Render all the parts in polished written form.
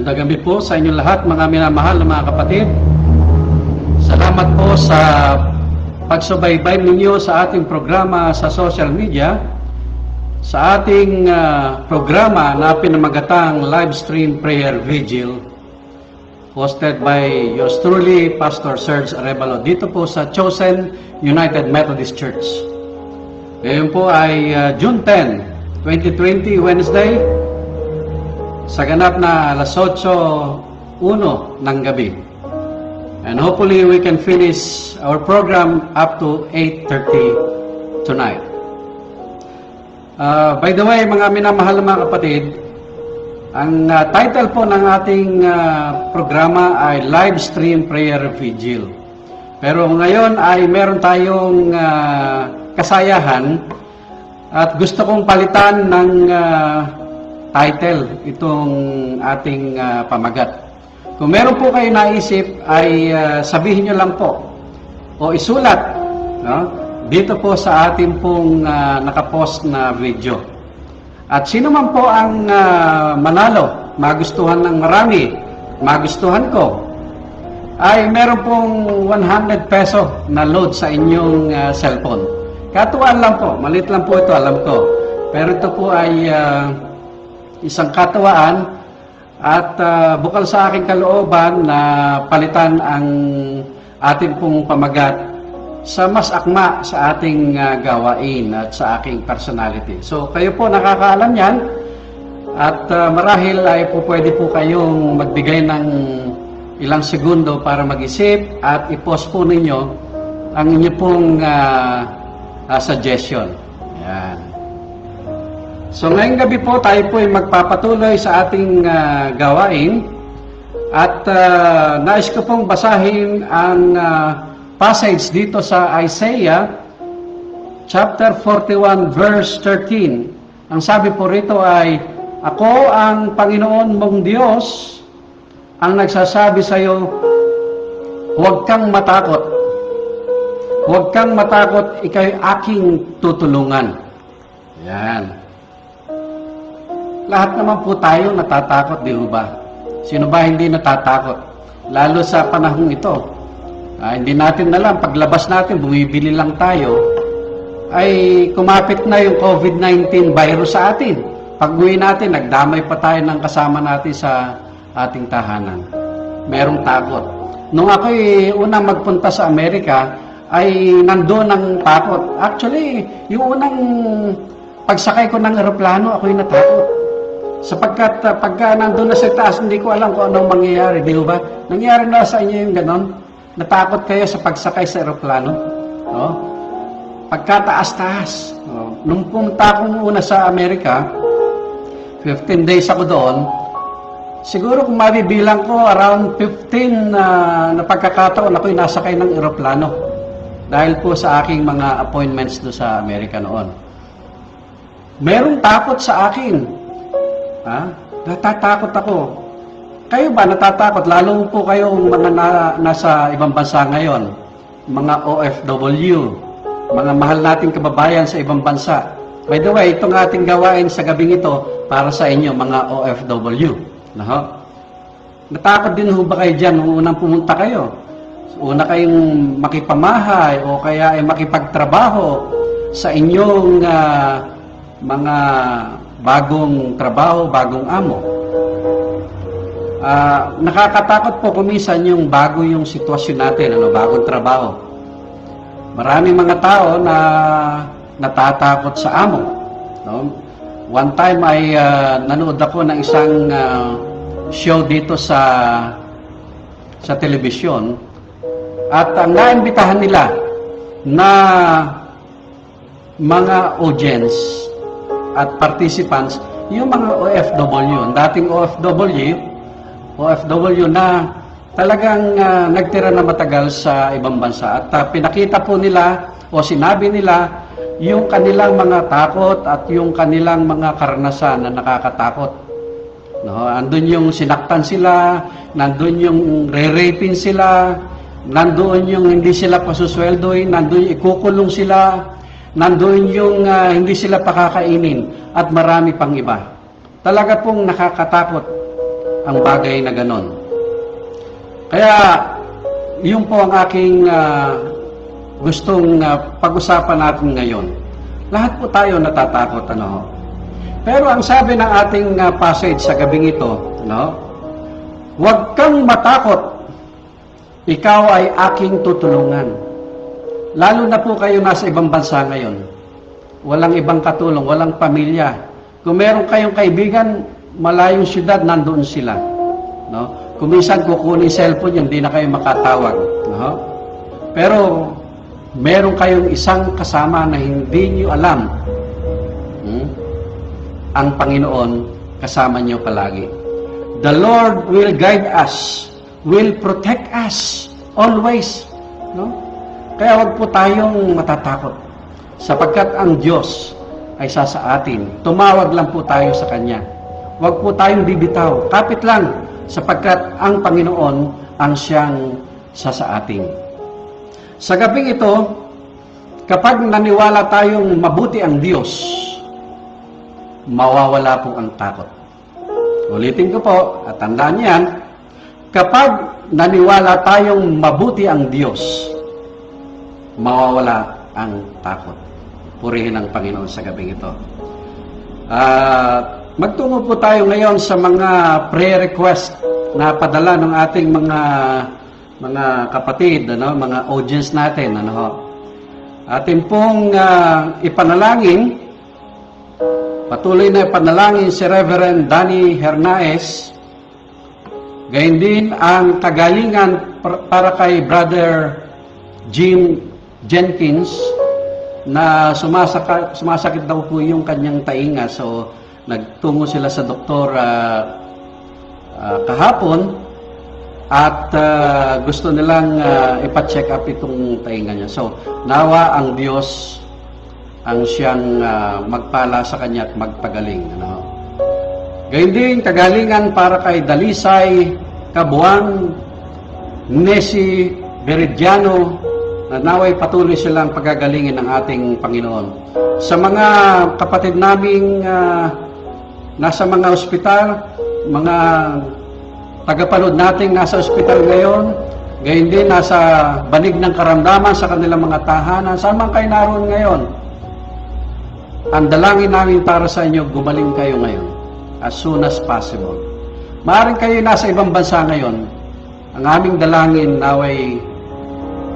Magandang gabi po sa inyo lahat, mga minamahal na mga kapatid. Salamat po sa pagsubaybay ninyo sa ating programa sa social media, sa ating programa na pinamagatang live stream prayer vigil hosted by yours truly, Pastor Serge Arevalo, dito po sa Chosen United Methodist Church. Ngayon po ay June 10, 2020, Wednesday, sa ganap na alas 8:01 ng gabi. And hopefully we can finish our program up to 8:30 tonight. By the way, mga minamahal na mga kapatid, ang title po ng ating programa ay Live Stream Prayer Vigil. Pero ngayon ay meron tayong kasayahan at gusto kong palitan ng title itong ating pamagat. Kung meron po kayo naisip ay sabihin nyo lang po o isulat, no? Dito po sa ating pong nakapost na video. At sino man po ang manalo, magustuhan ng marami, magustuhan ko, ay meron pong 100 peso na load sa inyong cellphone. Katuwaan lang po, maliit lang po ito, alam ko. Pero ito po ay isang katuwaan at bukal sa aking kalooban na palitan ang ating pong pamagat sa mas akma sa ating gawain at sa aking personality. So kayo po nakakaalam yan at marahil ay po pwede po kayong magbigay ng ilang segundo para mag-isip at i-post po ninyo ang inyo pong suggestion. Yan. So ngayong gabi po tayo po ay magpapatuloy sa ating gawain at nais ko pong basahin ang passage dito sa Isaiah chapter 41 verse 13. Ang sabi po rito ay, "Ako ang Panginoon mong Diyos ang nagsasabi sa iyo, huwag kang matakot. Huwag kang matakot, ika'y aking tutulungan." Yan. Lahat naman po tayo natatakot, di ba? Sino ba hindi natatakot? Lalo sa panahong ito. Hindi natin alam, paglabas natin, bumibili lang tayo, ay kumapit na yung COVID-19 virus sa atin. Pag-uwi natin, nagdamay pa tayo ng kasama natin sa ating tahanan. Merong takot. Nung ako'y unang magpunta sa Amerika, ay nandoon ang takot. Actually, yung unang pagsakay ko ng eroplano, ako'y natakot. Sapagkat pagka nandun na sa taas, hindi ko alam kung anong mangyayari, di ba? Nangyari na sa inyo yung ganon? Natakot kayo sa pagsakay sa eroplano? No? Pagkataas-taas. No? Nung pumunta akong una sa Amerika, 15 days ako doon, siguro kung mabibilang ko, around 15 na pagkakataon ako'y nasakay ng eroplano. Dahil po sa aking mga appointments do sa Amerika noon. Merong takot sa akin. Natatakot ako. Kayo ba natatakot? Lalo po kayong mga nasa ibang bansa ngayon. Mga OFW. Mga mahal nating kababayan sa ibang bansa. By the way, itong ating gawain sa gabing ito para sa inyo, mga OFW. Natakot din ho ba kayo dyan nung unang pumunta kayo? Una kayong makipamahay o kaya ay makipagtrabaho sa inyong mga bagong trabaho, bagong amo. Nakakatakot po kuminsan yung bago yung sitwasyon natin, bagong trabaho. Maraming mga tao na natatakot sa amo. No? One time ay nanood ako ng isang show dito sa telebisyon at ang naimbitahan nila na mga audience at participants, yung mga OFW, dating OFW na talagang nagtira na matagal sa ibang bansa. At pinakita po nila o sinabi nila yung kanilang mga takot at yung kanilang mga karanasan na nakakatakot. No, andun yung sinaktan sila, nandun yung re-raping sila, nandun yung hindi sila pasusweldoin, nandun yung ikukulong sila, nandoon yung hindi sila pakakainin at marami pang iba. Talaga pong nakakatakot. ang bagay na ganon. Kaya, yun po ang aking gustong pag-usapan natin ngayon. Lahat po tayo natatakot, ano? Pero ang sabi ng ating passage sa gabing ito, no? Huwag kang matakot, ikaw ay aking tutulungan. Lalo na po kayo nasa ibang bansa ngayon. Walang ibang katulong, walang pamilya. Kung meron kayong kaibigan, malayong syudad, nandoon sila. No? Kung minsan kukunin cellphone, hindi na kayo makatawag. No? Pero, meron kayong isang kasama na hindi nyo alam. Ang Panginoon kasama nyo palagi. The Lord will guide us, will protect us always. No? Kaya wag po tayong matatakot. Sapagkat ang Diyos ay sa atin. Tumawag lang po tayo sa Kanya. Wag po tayong bibitaw. Kapit lang, sapagkat ang Panginoon ang siyang sa atin. Sa gabing ito, kapag naniwala tayong mabuti ang Diyos, mawawala po ang takot. Ulitin ko po, at tandaan yan, kapag naniwala tayong mabuti ang Diyos, mawawala ang takot. Purihin ang Panginoon sa gabing ito. Magtungo po tayo ngayon sa mga prayer request na padala ng ating mga kapatid, ano, mga audience natin, ano. Atin pong ipanalangin, patuloy na ipanalangin si Reverend Danny Hernaez. Gayon din ang kagalingan para kay Brother Jim Jenkins na sumasakit daw po yung kanyang tainga. So, nagtungo sila sa doktor kahapon at gusto nilang ipa-check up itong tainga niya. So, nawa ang Diyos ang siyang magpala sa kanya at magpagaling. Ano? Gayun din, kagalingan para kay Dalisay Kabuang, Nesi Veridiano, na naway patuloy silang pagagalingin ng ating Panginoon. Sa mga kapatid naming nasa mga ospital, mga tagapanood nating nasa ospital ngayon, gayon din nasa banig ng karamdaman sa kanilang mga tahanan, saan man kayo naroon ngayon, ang dalangin namin para sa inyo, gumaling kayo ngayon as soon as possible. Maaring kayo nasa ibang bansa ngayon, ang aming dalangin naway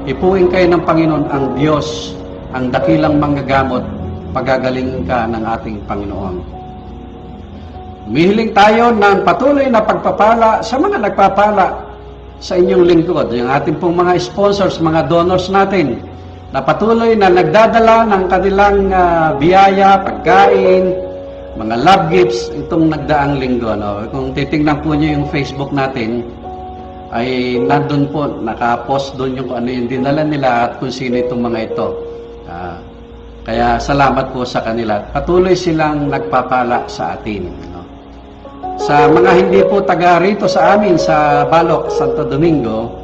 ipuin kayo ng Panginoon ang Diyos, ang dakilang manggagamot, pagagalingin ka ng ating Panginoon. Humihiling tayo ng patuloy na pagpapala sa mga nagpapala sa inyong lingkod. Yung ating pong mga sponsors, mga donors natin, na patuloy na nagdadala ng kanilang biyaya, pagkain, mga love gifts, itong nagdaang linggo. No? Kung titingnan po nyo yung Facebook natin, ay nandun po, nakapost doon yung ano yung dinala nila at kung sino itong mga ito. Kaya salamat po sa kanila. Patuloy silang nagpapala sa atin. No? Sa mga hindi po taga rito sa amin sa Balok, Santo Domingo,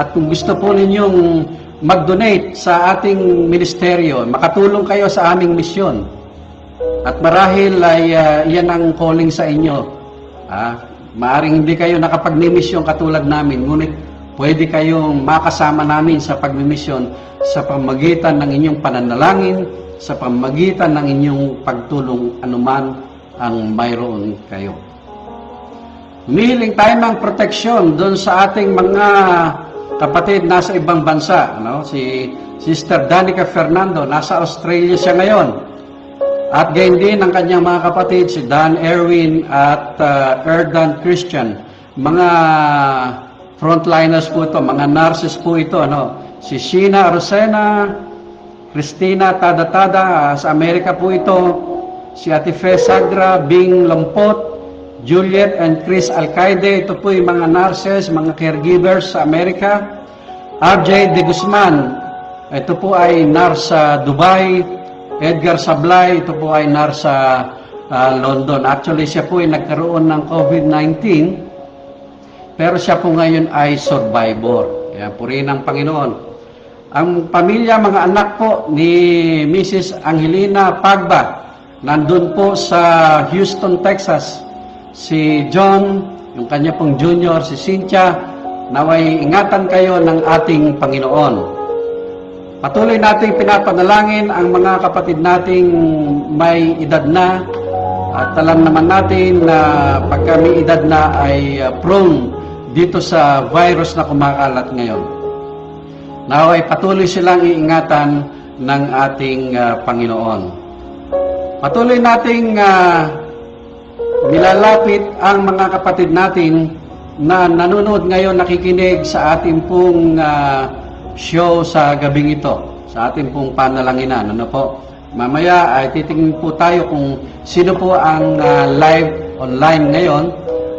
at kung gusto po ninyong mag-donate sa ating ministeryo, makatulong kayo sa aming misyon. At marahil ay yan ang calling sa inyo. Maaring hindi kayo nakapagmimisyon katulad namin, ngunit pwede kayong makasama namin sa pagmimisyon sa pamagitan ng inyong pananalangin, sa pamagitan ng inyong pagtulong anuman ang mayroon kayo. Humihiling tayo ng proteksyon doon sa ating mga kapatid nasa ibang bansa. No? Si Sister Danica Fernando, nasa Australia siya ngayon. At gayon din ang kanyang mga kapatid, si Dan Erwin at Erdan Christian. Mga frontliners po ito, mga nurses po ito. Ano? Si Sheena Rosena, Christina Tada-Tada, sa Amerika po ito. Si Ate Fe Sagra, Bing Lampot, Juliet and Chris Alcaide, ito po yung mga nurses, mga caregivers sa Amerika. RJ De Guzman, ito po ay nurse sa Dubai. Edgar Sablay, ito po ay nurse sa London. Actually, siya po ay nagkaroon ng COVID-19, pero siya po ngayon ay survivor. Kaya purihin ang Panginoon. Ang pamilya, mga anak po ni Mrs. Angelina Pagba, nandun po sa Houston, Texas. Si John yung kanya pong junior, si Cynthia, naway ingatan kayo ng ating Panginoon. Patuloy nating pinapanalangin ang mga kapatid nating may edad na, at alam naman natin na pagka may edad na ay prone dito sa virus na kumakalat ngayon. Naway patuloy silang iingatan ng ating Panginoon. Patuloy nating nilalapit ang mga kapatid natin na nanonood ngayon, nakikinig sa ating pong show sa gabing ito, sa ating pong panalanginan. Ano po? Mamaya ay titingnan po tayo kung sino po ang live online ngayon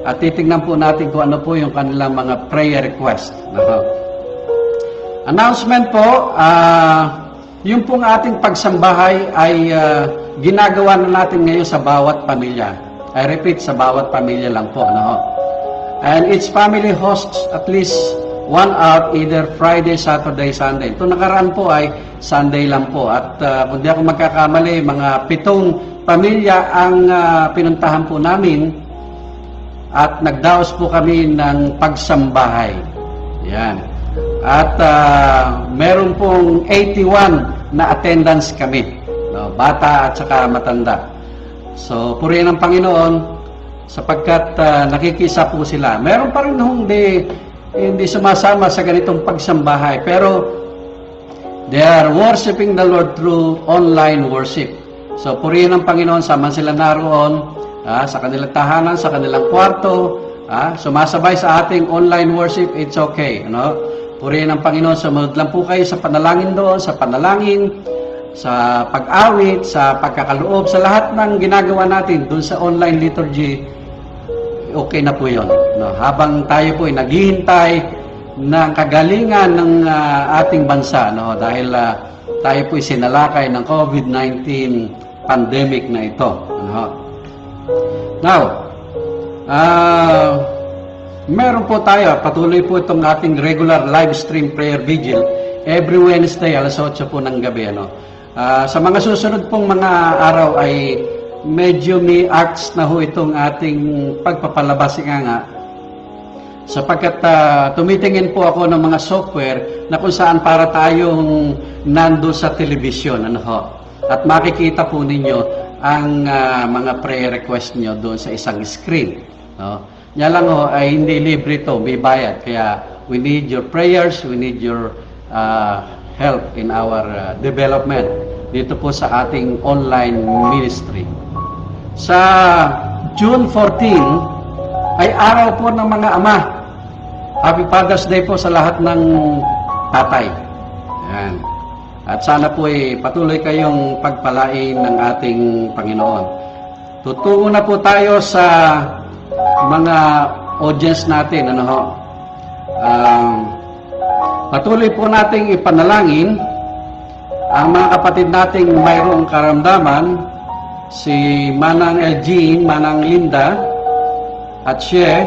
at titingnan po natin kung ano po yung kanilang mga prayer request. Announcement po, yung pong ating pagsambahay ay ginagawa na natin ngayon sa bawat pamilya. I repeat, sa bawat pamilya lang po. And each family hosts at least 1 hour, either Friday, Saturday, Sunday. Ito nakaraan po ay Sunday lang po. At kung di ako magkakamali, mga 7 pamilya ang pinuntahan po namin at nagdaos po kami ng pagsambahay. Yan. At meron pong 81 na attendance kami. Bata at saka matanda. So, purihin ang Panginoon sapagkat nakikisa po sila. Meron pa rin hindi sumasama sa ganitong pagsambahay, pero they are worshiping the Lord through online worship. So, purihin ang Panginoon, sama sila naroon sa kanilang tahanan, sa kanilang kwarto, sumasabay sa ating online worship, it's okay. Purihin ang Panginoon, sumunod lang po kayo sa panalangin doon, sa panalangin, sa pag-awit, sa pagkakaloob, sa lahat ng ginagawa natin doon sa online liturgy, okay na po yun. Habang tayo po ay naghihintay ng kagalingan ng ating bansa, dahil tayo po ay sinalakay ng COVID-19 pandemic na ito. Now, meron po tayo, patuloy po itong ating regular live stream prayer vigil every Wednesday, alas 8 po ng gabi. Sa mga susunod pong mga araw ay medyo may acts na ho itong ating pagpapalabas nga. Sapagkat tumitingin po ako ng mga software na kung saan para tayong nando sa telebisyon. At makikita po ninyo ang mga prayer request nyo doon sa isang screen. Yan lang ay hindi libre ito, may bayad. Kaya we need your prayers, we need your help in our development dito po sa ating online ministry. Sa June 14 ay araw po ng mga ama. Happy Father's Day po sa lahat ng tatay. Yan. At sana po patuloy kayong pagpalain ng ating Panginoon. Tutungo na po tayo sa mga audience natin. Patuloy po nating ipanalangin ang mga kapatid nating mayroong karamdaman, si Manang Elgin, Manang Linda, at siya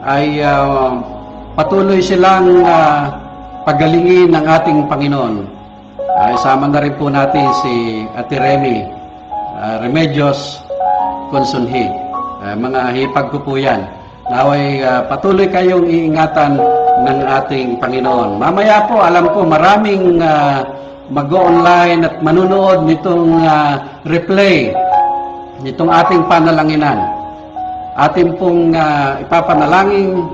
ay patuloy silang pagalingin ng ating Panginoon. Isama na rin po natin si Ate Remy Remedios Consunhi. Mga hipag ko po yan. Naway patuloy kayong iingatan ng ating Panginoon. Mamaya po, alam ko maraming mag-online at manunood nitong replay nitong ating panalanginan. Ating pong ipapanalangin,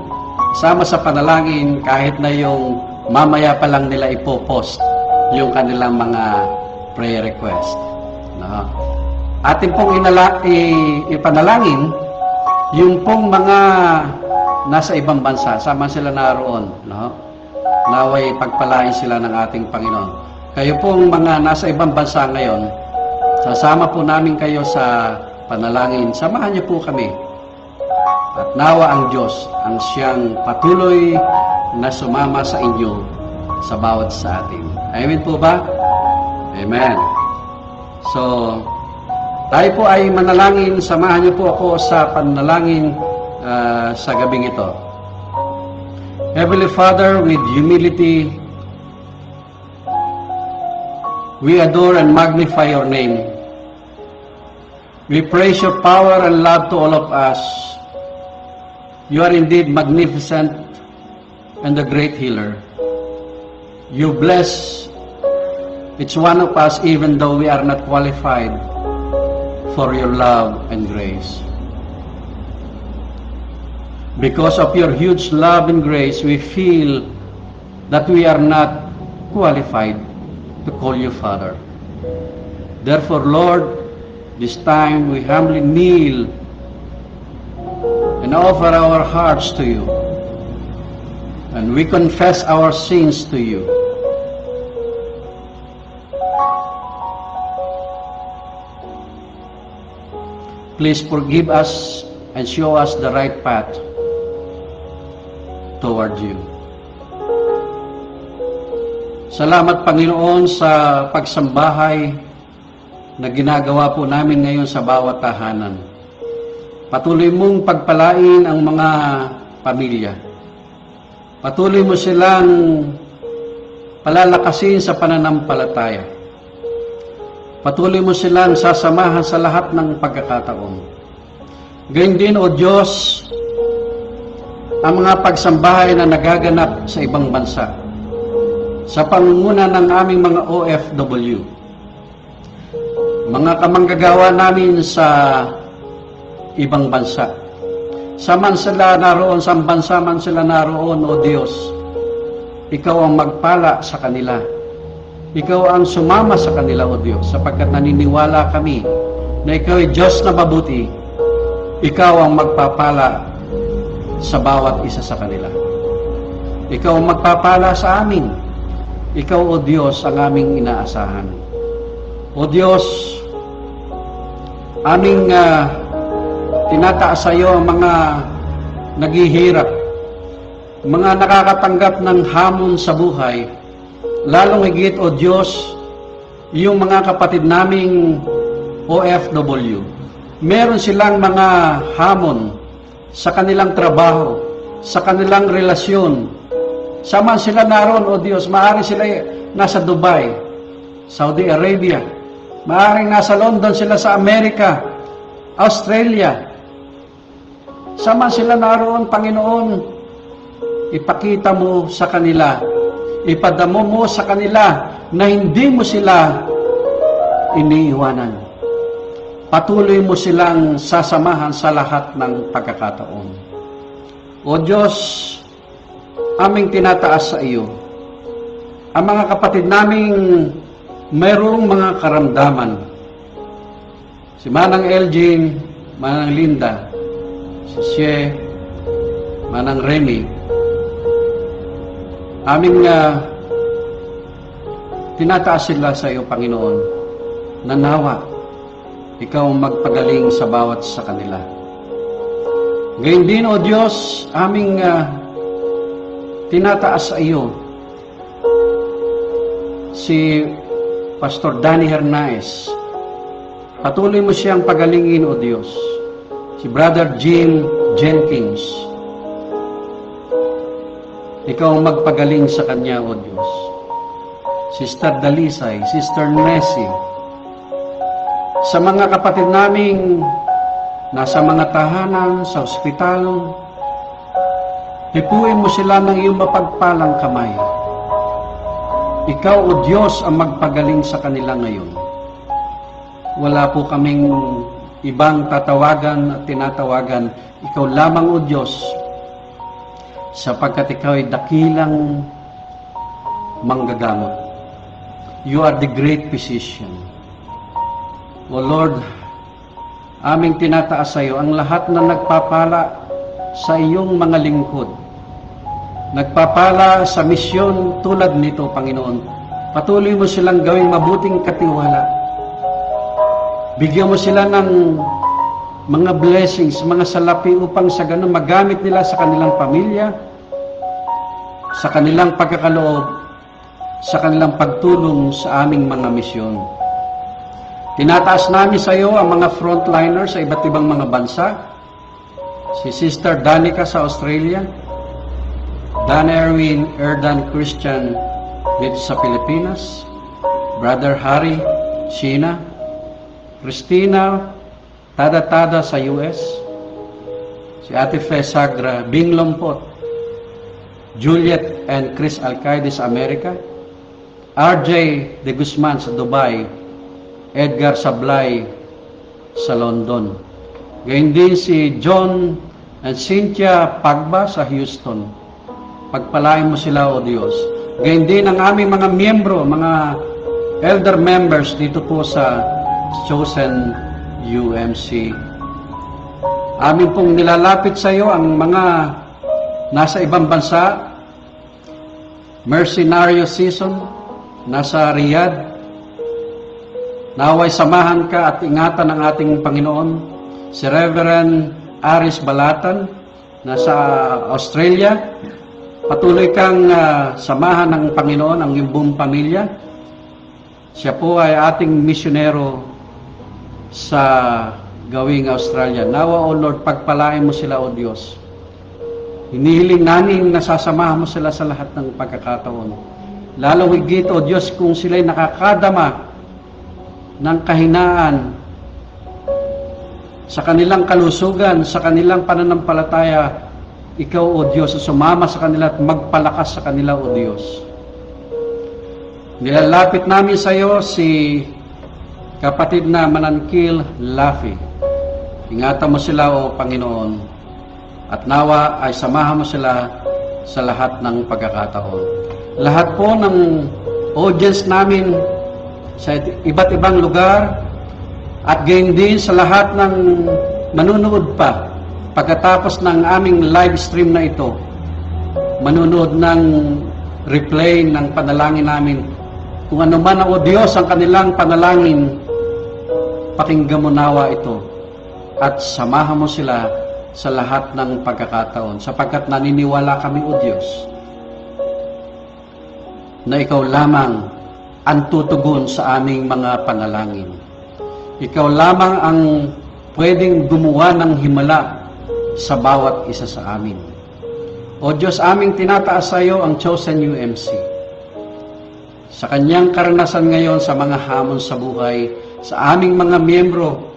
sama sa panalangin kahit na yung mamaya pa lang nila ipopost yung kanilang mga prayer request. Ating pong ipanalangin yung pong mga nasa ibang bansa, sama sila naroon, naway pagpalain sila ng ating Panginoon. Kayo pong mga nasa ibang bansa ngayon, sasama po namin kayo sa panalangin. Samahan niyo po kami. At nawa ang Diyos ang siyang patuloy na sumama sa inyo sa bawat sa atin. Amen po ba? Amen. So, tayo po ay manalangin. Samahan niyo po ako sa panalangin sa gabing ito. Heavenly Father, with humility, we adore and magnify your name. We praise your power and love to all of us. You are indeed magnificent and a great healer. You bless each one of us even though we are not qualified for your love and grace. Because of your huge love and grace, we feel that we are not qualified to call you Father. Therefore, Lord, this time we humbly kneel and offer our hearts to you. And we confess our sins to you. Please forgive us and show us the right path toward you. Salamat, Panginoon, sa pagsambahay na ginagawa po namin ngayon sa bawat tahanan. Patuloy mong pagpalain ang mga pamilya. Patuloy mo silang palalakasin sa pananampalataya. Patuloy mo silang sasamahan sa lahat ng pagkakataon. Gayun din, O Diyos, ang mga pagsambahay na nagaganap sa ibang bansa, sa pangunguna ng aming mga OFW, mga kamanggagawa namin sa ibang bansa. Saman sila naroon, sa bansa man sila naroon, O Diyos, Ikaw ang magpala sa kanila. Ikaw ang sumama sa kanila, O Diyos, sapagkat naniniwala kami na Ikaw ay Diyos na mabuti. Ikaw ang magpapala sa bawat isa sa kanila. Ikaw ang magpapala sa amin. Ikaw, O Diyos, ang aming inaasahan. O Diyos, aming tinataas sa iyo ang mga naghihirap, mga nakakatanggap ng hamon sa buhay, lalong higit, O Diyos, yung mga kapatid naming OFW. Meron silang mga hamon sa kanilang trabaho, sa kanilang relasyon. Saman sila naroon, O Diyos, maaari sila nasa Dubai, Saudi Arabia, maaaring nasa London sila sa Amerika, Australia. Saman sila naroon, Panginoon, ipakita mo sa kanila, ipadamo mo sa kanila na hindi mo sila iniiwanan. Patuloy mo silang sasamahan sa lahat ng pagkakataon. O Diyos, aming tinataas sa iyo, ang mga kapatid naming mayroong mga karamdaman. Si Manang Elgin, Manang Linda, si Shie, Manang Remy, aming tinataas sila sa iyo, Panginoon, na nawa, ikaw ang magpagaling sa bawat sa kanila. Ngayon din, O Diyos, aming tinataas sa iyo si Pastor Danny Hernaez. Patuloy mo siyang pagalingin, O Diyos. Si Brother Jim Jenkins, ikaw ang magpagaling sa kanya, O Diyos. Sister Dalisay, Sister Nessie, sa mga kapatid naming nasa mga tahanan, sa ospital, hipuin mo sila ng iyong mapagpalang kamay. Ikaw, O Diyos, ang magpagaling sa kanila ngayon. Wala po kaming ibang tatawagan at tinatawagan. Ikaw lamang, O Diyos, sapagkat ikaw ay dakilang manggagamot. You are the great physician. O Lord, aming tinataas sa iyo ang lahat na nagpapala sa iyong mga lingkod. Nagpapala sa misyon tulad nito, Panginoon. Patuloy mo silang gawing mabuting katiwala. Bigyan mo sila ng mga blessings, mga salapi upang sa ganun magamit nila sa kanilang pamilya, sa kanilang pagkakaloob, sa kanilang pagtulong sa aming mga misyon. Tinataas namin sa iyo ang mga frontliners sa iba't ibang mga bansa. Si Sister Danica sa Australia, Dan Erwin Erdan Christian dito sa Pilipinas, Brother Harry Sheena, Christina Tada sa US, si si Ate Fe Sagra, Bing Lompot, Juliet and Chris Alcaide sa Amerika, RJ De Guzman sa Dubai, Edgar Sablay sa London. Gayun din si John and Cynthia Pagba sa Houston. Pagpalain mo sila, O Diyos. Gayun din ang aming mga miyembro, mga elder members dito po sa Chosen UMC. Amin pong nilalapit sa iyo ang mga nasa ibang bansa, Mercenario Season, nasa Riyadh. Naway samahan ka at ingatan ng ating Panginoon. Si Reverend Aris Balatan, nasa Australia. Patuloy kang samahan ng Panginoon ang iyong buong pamilya. Siya po ay ating misyonero sa gawing Australia. Nawa, O Lord, pagpalain mo sila, O Diyos. Hinihiling namin na sasamahan mo sila sa lahat ng pagkakataon. Lalo higit, O Diyos, kung sila'y nakakadama ng kahinaan sa kanilang kalusugan, sa kanilang pananampalataya, Ikaw, O Diyos, sumama sa kanila at magpalakas sa kanila, O Diyos. Nilalapit namin sa iyo si kapatid na Manangkil Lafi. Ingatan mo sila, O Panginoon, at nawa ay samahan mo sila sa lahat ng pagkakataon. Lahat po ng audience namin sa iba't ibang lugar at gayon din sa lahat ng manunood pa pagkatapos ng aming live stream na ito, manunood ng replay ng panalangin namin. Kung ano man, O Diyos, ang kanilang panalangin, pakinggan mo nawa ito at samahan mo sila sa lahat ng pagkakataon, sapagkat naniniwala kami, O Diyos, na Ikaw lamang ang tutugon sa aming mga panalangin. Ikaw lamang ang pwedeng gumawa ng himala sa bawat isa sa amin. O Diyos, aming tinataas sa iyo ang Chosen UMC. Sa kanyang karanasan ngayon sa mga hamon sa buhay, sa aming mga miyembro,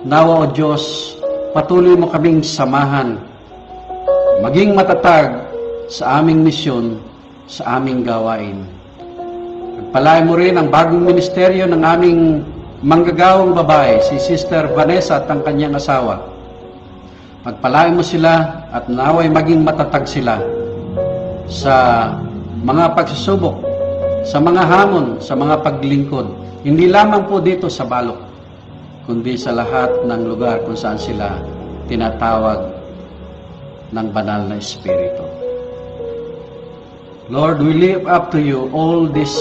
nawa, O Diyos, patuloy mo kaming samahan, maging matatag sa aming misyon, sa aming gawain. Pagpalain mo rin ang bagong ministeryo ng aming manggagawang babae, si Sister Vanessa at ang kanyang asawa. Pagpalain mo sila at naway maging matatag sila sa mga pagsusubok, sa mga hamon, sa mga paglingkod. Hindi lamang po dito sa Balok, kundi sa lahat ng lugar kung saan sila tinatawag ng banal na Espiritu. Lord, we lift up to you all this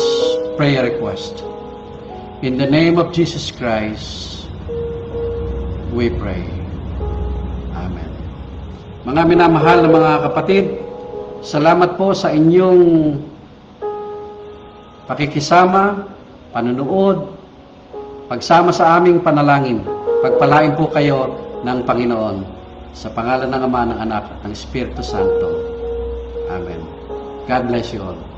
prayer request. In the name of Jesus Christ, we pray. Amen. Mga minamahal na mga kapatid, salamat po sa inyong pakikisama, panunood, pagsama sa aming panalangin. Pagpalain po kayo ng Panginoon sa pangalan ng Ama, ng Anak, at ng Espiritu Santo. Amen. God bless you all.